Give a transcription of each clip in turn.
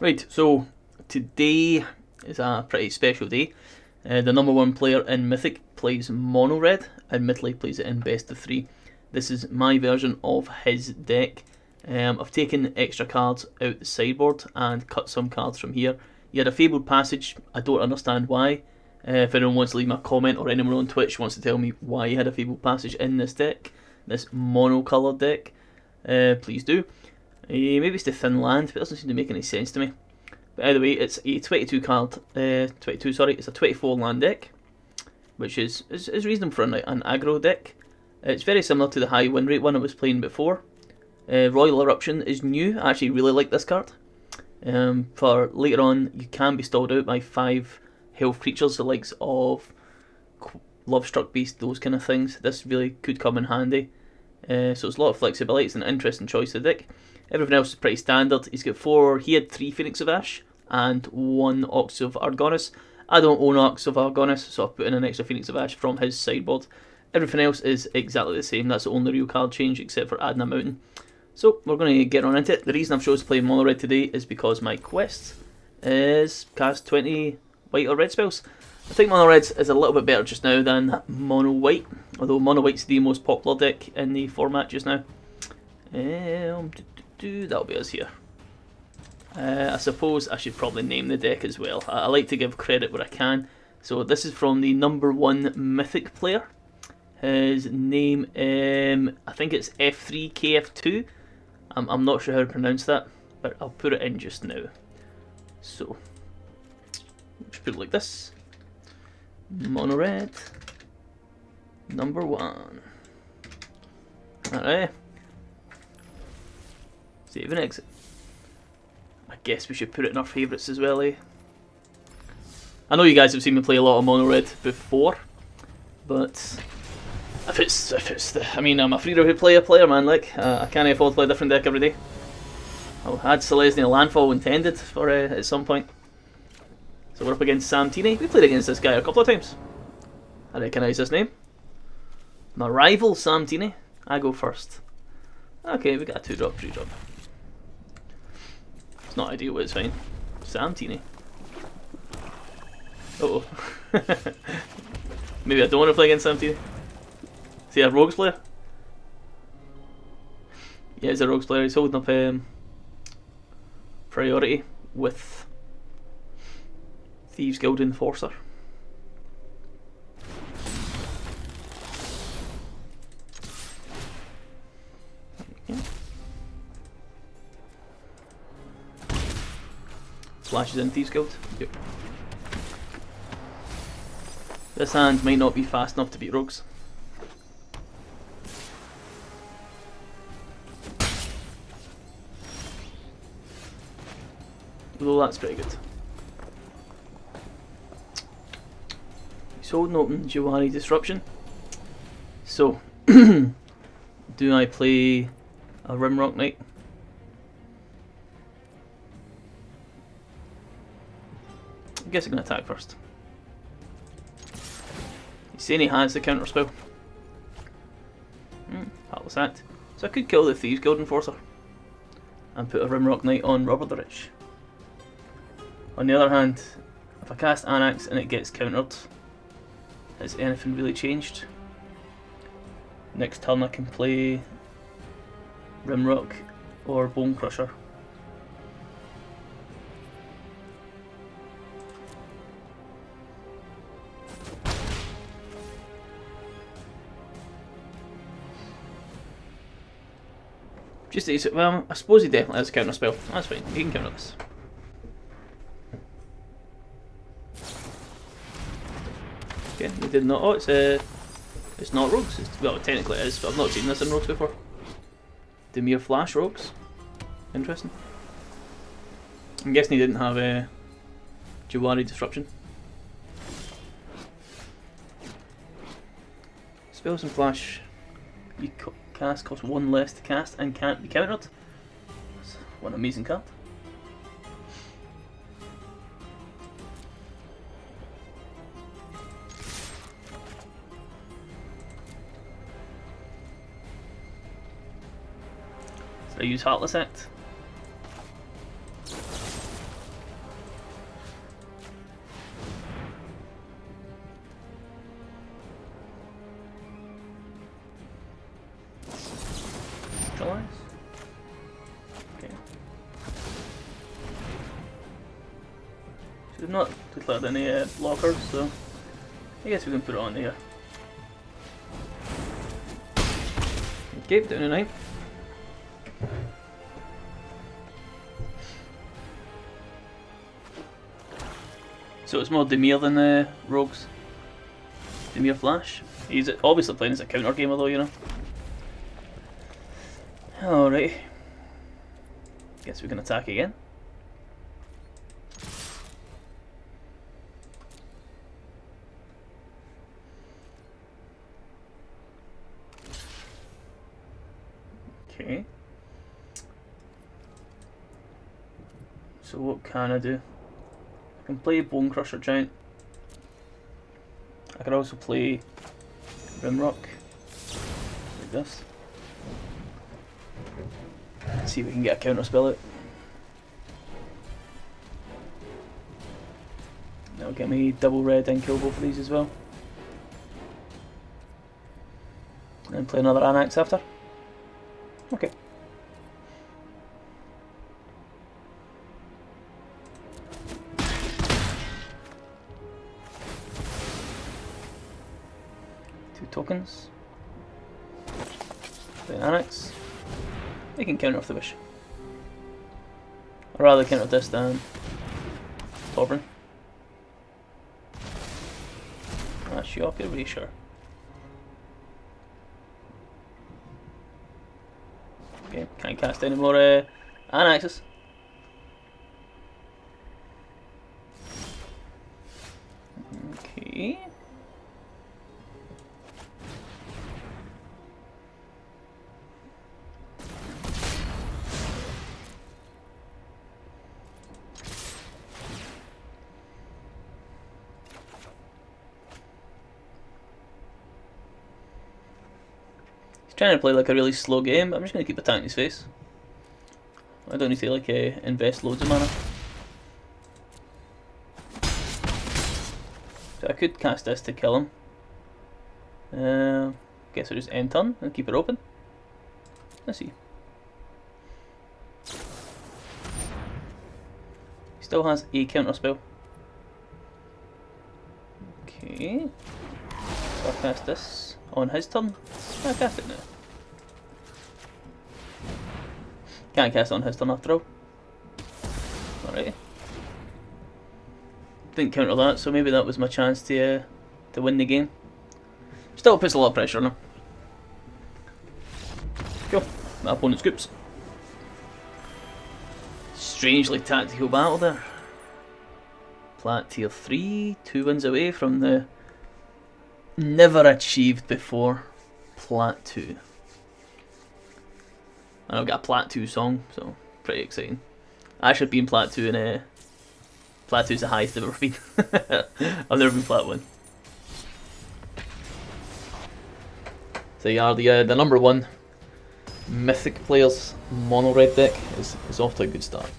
Right, so today is a pretty special day. The number one player in Mythic plays mono red, admittedly plays it in best of 3. This is my version of his deck. I've taken extra cards out the sideboard and cut some cards from here. He had a Fabled Passage, I don't understand why. If anyone wants to leave me a comment or anyone on Twitch wants to tell me why he had a Fabled Passage in this deck, this mono coloured deck, please do. Maybe it's the thin land, but it doesn't seem to make any sense to me. But either way, it's a 22 card, 22. Sorry, it's a 24 land deck, which is reasonable for an aggro deck. It's very similar to the high win rate one I was playing before. Royal Eruption is new. I actually really like this card. For later on, you can be stalled out by 5 health creatures, the likes of Lovestruck Beast, those kind of things. This really could come in handy. So it's a lot of flexibility. It's an interesting choice of deck. Everything else is pretty standard. He had 3 Phoenix of Ash and 1 Ox of Argonis. I don't own Ox of Argonis, so I've put in an extra Phoenix of Ash from his sideboard. Everything else is exactly the same. That's the only real card change except for adding a mountain. So we're going to get on into it. The reason I've chosen to play mono red today is because my quest is cast 20 white or red spells. I think mono red is a little bit better just now than mono white, although mono white's the most popular deck in the format just now. That'll be us here. I suppose I should probably name the deck as well. I like to give credit where I can. So this is from the number 1 Mythic player. His name, I think it's F3KF2. I'm not sure how to pronounce that, but I'll put it in just now. So, let's put it like this. Mono red, number 1. Alright. Save and exit. I guess we should put it in our favourites as well, eh? I know you guys have seen me play a lot of mono red before, but if it's I mean, I'm a free-to-play player, man. Like, I can't afford to play a different deck every day. I had Selesnya Landfall intended for at some point. So we're up against Samtini. We played against this guy a couple of times. I recognise his name. My rival Samtini. I go first. Okay, we got a 2-drop, 3-drop. It's not ideal, but it's fine. Samtini. Uh oh. Maybe I don't want to play against Samtini. Is he a rogues player? Yeah, he's a rogues player. He's holding up priority with Thieves Guild Enforcer. Flashes in Thieves Guild. Yep. This hand might not be fast enough to beat rogues. Although that's pretty good. He's holding open Jawari Disruption. So, do I play a Rimrock Knight? I guess I'm going to attack first. He's saying he has the counter spell. Heartless Act. So I could kill the Thieves Guild Enforcer and put a Rimrock Knight on Rubber the Rich. On the other hand, if I cast Anax and it gets countered, has anything really changed? Next turn I can play Rimrock or Bone Crusher. Just well, I suppose he definitely has a counter spell. That's fine, he can counter this. Okay, he did not. Oh, it's not rogues. Well, technically it is, but I've not seen this in rogues before. Demir Flash rogues. Interesting. I'm guessing he didn't have Jawari Disruption. Spells and Flash you cast cost 1 less to cast and can't be countered. What an amazing card. So I use Heartless Act. We've not declared any blockers, so I guess we can put it on here. Okay, down to 9. So it's more Demir than Rogues. Demir Flash. He's obviously playing as a counter gamer though, you know. Alright. Guess we can attack again. Okay. So what can I do? I can play Bone Crusher Giant. I could also play Rimrock, like this. See if we can get a counter spell out. That'll get me double red and kill both of these as well. And then play another Anax after. Okay. Tokens. Play an Anax. They can counter off the wish. I'd rather counter this than Torburn. That's you up here, really sure. Okay, can't cast any more Anaxes. Okay. Trying to play like a really slow game, but I'm just going to keep attacking his face. I don't need to like invest loads of mana. So I could cast this to kill him. Guess I'll just end turn and keep it open. Let's see. He still has a counter spell. Okay. So I'll cast this on his turn. I'll cast it now. Can't cast it on his turn after all. Alright. Didn't counter that, so maybe that was my chance to win the game. Still puts a lot of pressure on him. Cool. My opponent scoops. Strangely tactical battle there. Plat tier 3, 2 wins away from the never achieved before Plat 2. And I've got a Plat 2 song, so pretty exciting. I actually been Plat 2 and Plat 2 is the highest I've ever been. I've never been Plat 1. So yeah, the number 1 mythic players mono red deck is off to a good start.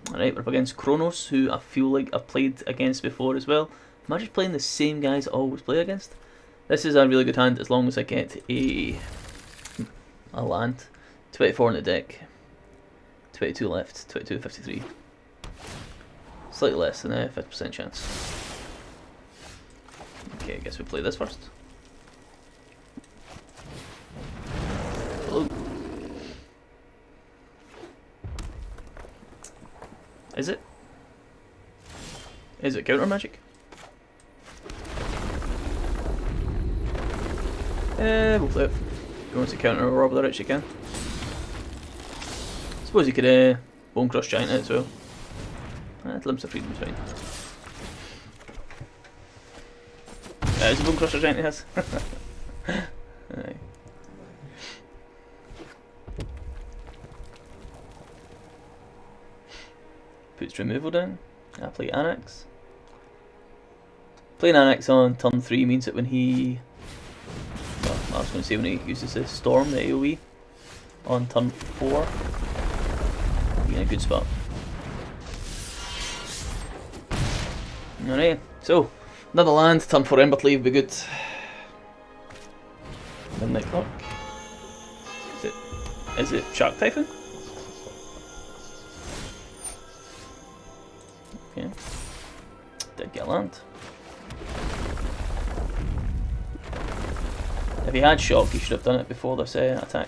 Alright, we're up against Kronos, who I feel like I've played against before as well. Am I just playing the same guys I always play against? This is a really good hand as long as I get a land. 24 in the deck. 22 left, 22, 53. Slightly less than a 50% chance. Okay, I guess we play this first. Hello. Is it? Is it counter magic? We'll play it. If you want to counter or rob the rich, you can. Suppose you could Bone Crush Giant it as well. Glimpse of Freedom's fine. It's a Bone Crusher Giant it has. Aye. Puts removal down. I play Anax. Playing Anax on turn 3 means that when he... Well, I was going to say when he uses the Storm, the AoE, on turn 4, he'll be in a good spot. Alright, so, another land, turn 4 Embercleave would be good. Midnight Clock. That's it. Is it Shark Typhoon? Okay. Did get land. If he had shock, he should have done it before this attack.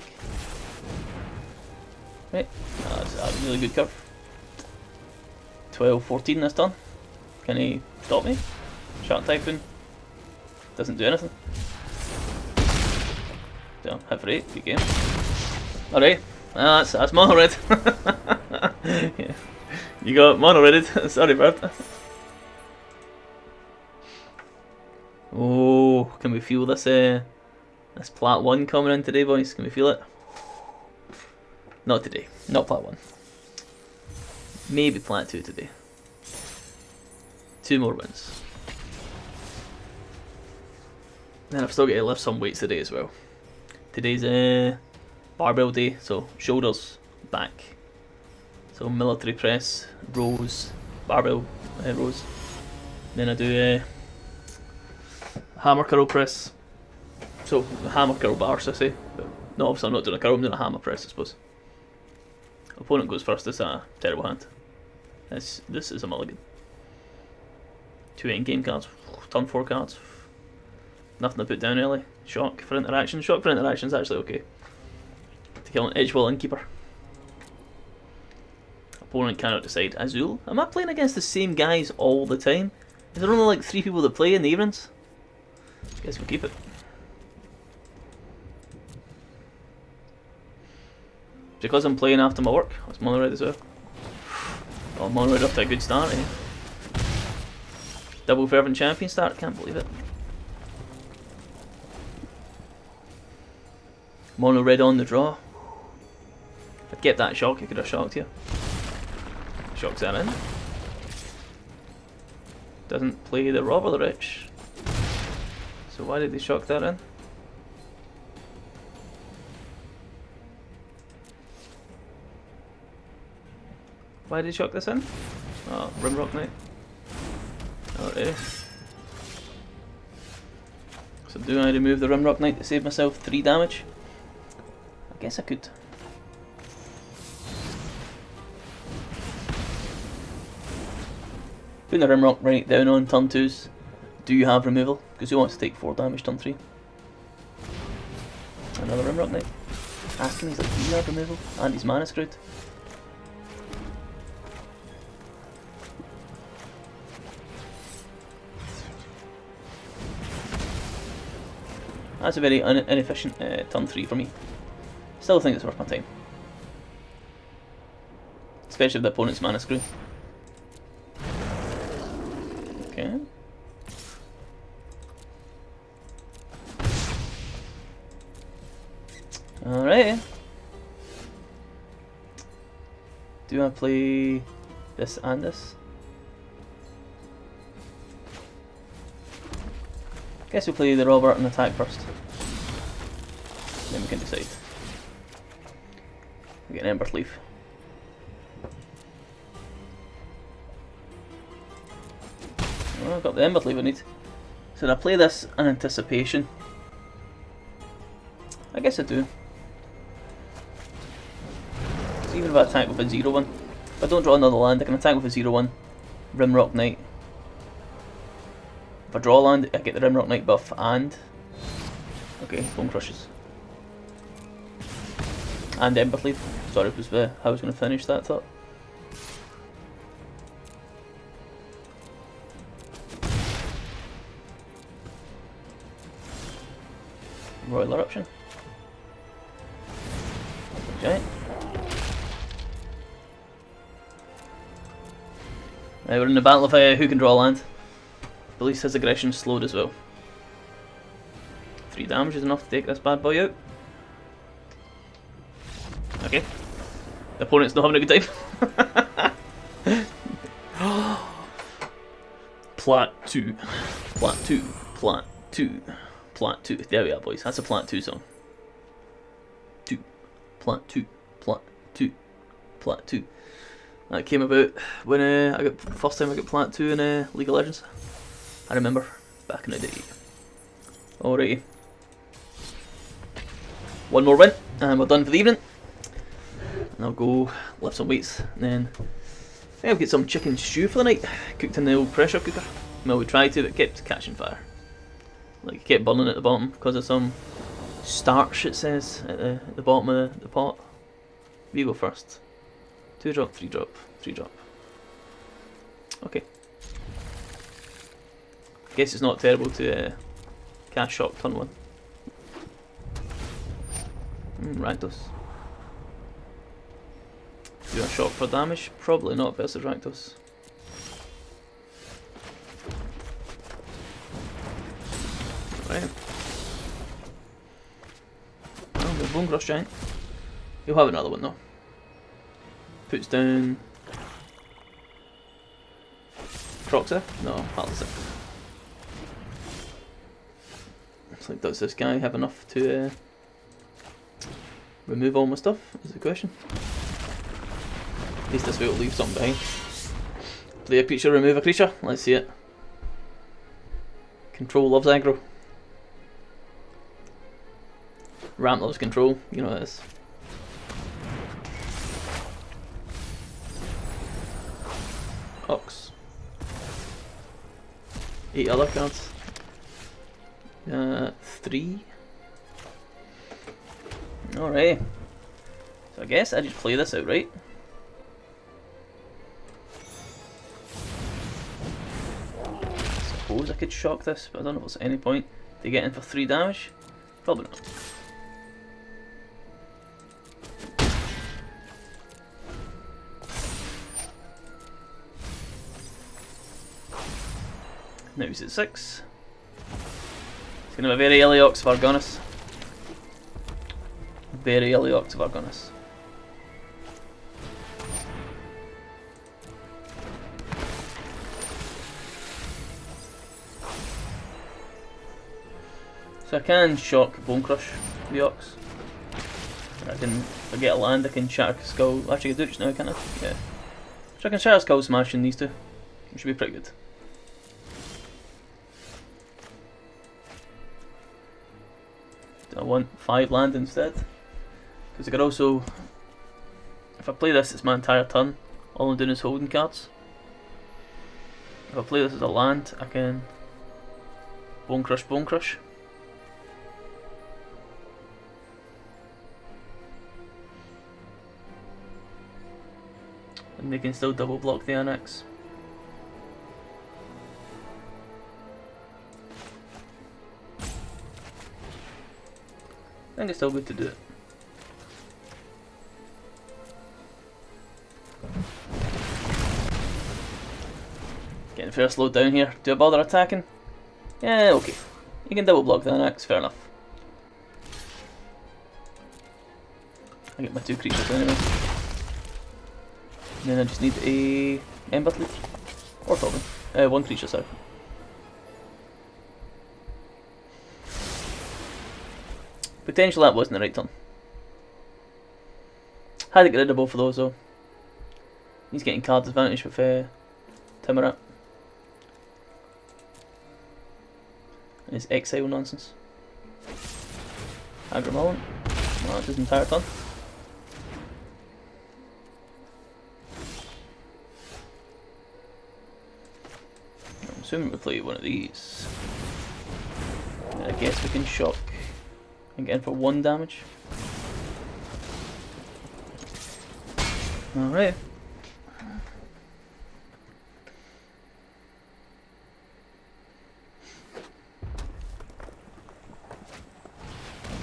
Right, that's a really good curve. 12-14 this turn. Can he stop me? Shark Typhoon doesn't do anything. So, hit for 8, good game. Alright, that's mono red. Yeah. You got mono redded. Sorry, bird. Oh, can we feel this this plat 1 coming in today, boys? Can we feel it? Not today. Not plat 1. Maybe plat 2 today. 2 more wins. And I've still got to lift some weights today as well. Today's barbell day, so shoulders, back. So military press, rows, barbell rows. Then I do hammer curl press. So hammer curl bars, I say. But no, obviously I'm not doing a curl, I'm doing a hammer press, I suppose. Opponent goes first. This is a terrible hand. This is a mulligan. 2 in-game cards, turn 4 cards. Nothing to put down early. Shock for interaction. Shock for interaction is actually okay. To kill an Edgewall Innkeeper. Opponent cannot decide. Azul? Am I playing against the same guys all the time? Is there only like 3 people that play in the evenings? Guess we'll keep it. Because I'm playing after my work. That's mono red as well. Oh, mono red up to a good start, eh? Double fervent champion start, can't believe it. Mono red on the draw. If I'd kept that shock, I could have shocked you. Shocks that in. Doesn't play the Robber the Rich. So why did they shock that in? Why did he shock this in? Oh, Rimrock Knight. Oh, it is. So do I remove the Rimrock Knight to save myself 3 damage? I guess I could. Putting the Rimrock right down on turn 2s. Do you have removal? Because he wants to take 4 damage turn 3. Another Rimrock Knight. Asking me, he's like, do you have removal? And he's mana screwed. That's a very inefficient turn 3 for me. Still think it's worth my time. Especially if the opponent's mana screw. Okay. Alright. Do I play this and this? Guess we'll play the Robert and attack first. Then we can decide. We get an Ember's Leaf. Oh, I've got the Ember's Leaf I need. So I play this in anticipation. I guess I do. So even if I attack with a 0-1, if I don't draw another land, I can attack with a 0-1, Rimrock Knight. If I draw land, I get the Rimrock Knight buff and... Okay, Bone Crushes. And Ember's Leaf. Sorry, it was how I was going to finish that thought. Royal Eruption. Giant. Right, we're in the battle of who can draw land. At least his aggression slowed as well. 3 damage is enough to take this bad boy out. Okay. The opponent's not having a good time. Plat 2. Plat 2. Plat 2. Plat 2. There we are, boys. That's a Plat 2 song. 2. Plat 2. Plat 2. Plat 2. That came about when I got first time I got Plat 2 in League of Legends. I remember back in the day. Alrighty. One more win and we're done for the evening. and I'll go lift some weights, and then I think I'll get some chicken stew for the night, cooked in the old pressure cooker. Well, we tried to, but it kept catching fire. Like, it kept burning at the bottom because of some starch, it says, at the bottom of the pot. You go first. 2 drop, 3 drop, 3 drop. Okay. Guess it's not terrible to cast shock turn 1. Rakdos. Do a shock for damage? Probably not versus Rakdos. Right. Oh, the Bone Crush Giant. You'll have another one though. Puts down Croxa? No, Palisade. It's like, does this guy have enough to remove all my stuff? Is the question. At least this way will leave something behind. Play a creature, remove a creature. Let's see it. Control loves aggro. Ramp loves control. You know what it is. Ox. 8 other cards. 3. Alright. So I guess I just play this out, right? Suppose I could shock this, but I don't know if there's any point to get in for 3 damage. Probably not. Now he's at 6. It's going to be a very early Ox of Argonis. Very early Ox of Argonis. So I can shock Bone Crush the Ox. And I can, if I get a land, I can Shatter Skull. Actually, I can do it just now, can't I? Yeah. So I can Shatter Skull Smash in these two. It should be pretty good. I want 5 land instead, because I could also, if I play this, it's my entire turn. All I'm doing is holding cards. If I play this as a land, I can Bone Crush, Bone Crush. And they can still double block the Annex. I think it's still good to do it. Getting fair slowed down here. Do I bother attacking? Yeah, okay. You can double block the Annex, fair enough. I get my 2 creatures anyway. And then I just need a Ember Leaf. Or Goblin. 1 creature, sorry. Potentially that wasn't the right turn. Had to get rid of both of those though. He's getting card advantage with Timurat. And his exile nonsense. Agramullen. Well, that's his entire turn. I'm assuming we play one of these. And I guess we can shock and get in for 1 damage. Alright.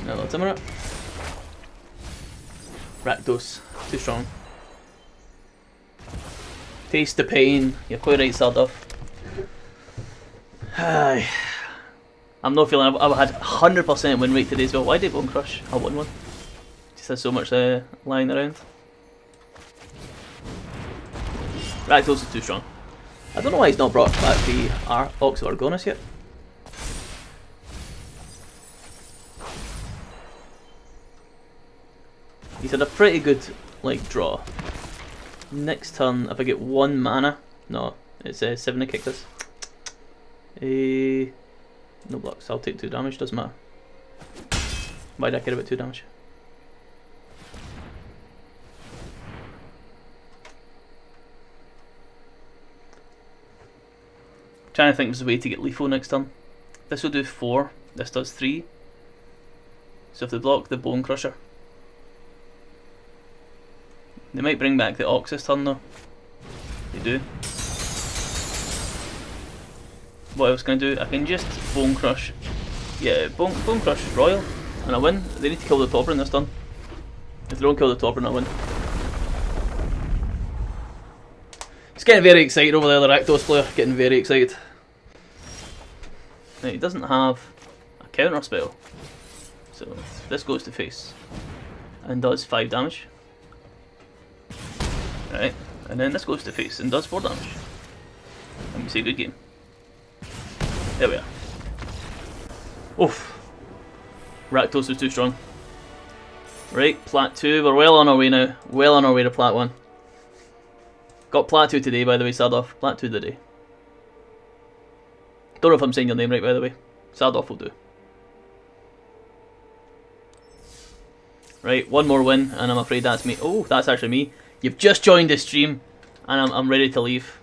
Another Timurat. Rakdos, too strong. Taste the pain. You're quite right, Sarduff. I'm not feeling I've had 100% win rate today as well. Why did Bone Crush? I won one. Just has so much lying around. Rakdos is too strong. I don't know why he's not brought back the Ox of Argonis yet. He's had a pretty good draw. Next turn, if I get 1 mana, no, it's 7 to kick this. No blocks, I'll take 2 damage, doesn't matter. Why do I care about 2 damage? Trying to think of a way to get lethal next turn. This will do 4, this does 3. So if they block the Bone Crusher, they might bring back the Ox this turn though. They do. What else can I do? I can just Bone Crush. Yeah, Bone Crush Royal, and I win. They need to kill the Topper in this turn. If they don't kill the Topper, I win. He's getting very excited over there, the Rakdos player, getting very excited. Now, he doesn't have a counter spell, so this goes to face and does 5 damage. Right, and then this goes to face and does 4 damage. And we say good game. There we are. Oof. Rakdos was too strong. Right, Plat 2, we're well on our way now. Well on our way to Plat 1. Got Plat 2 today, by the way, Sardoff. Plat 2 today. Don't know if I'm saying your name right, by the way. Sardoff will do. Right, one more win, and I'm afraid that's me. Oh, that's actually me. You've just joined the stream, and I'm ready to leave.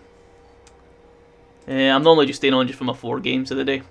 I'm normally just staying on just for my 4 games of the day.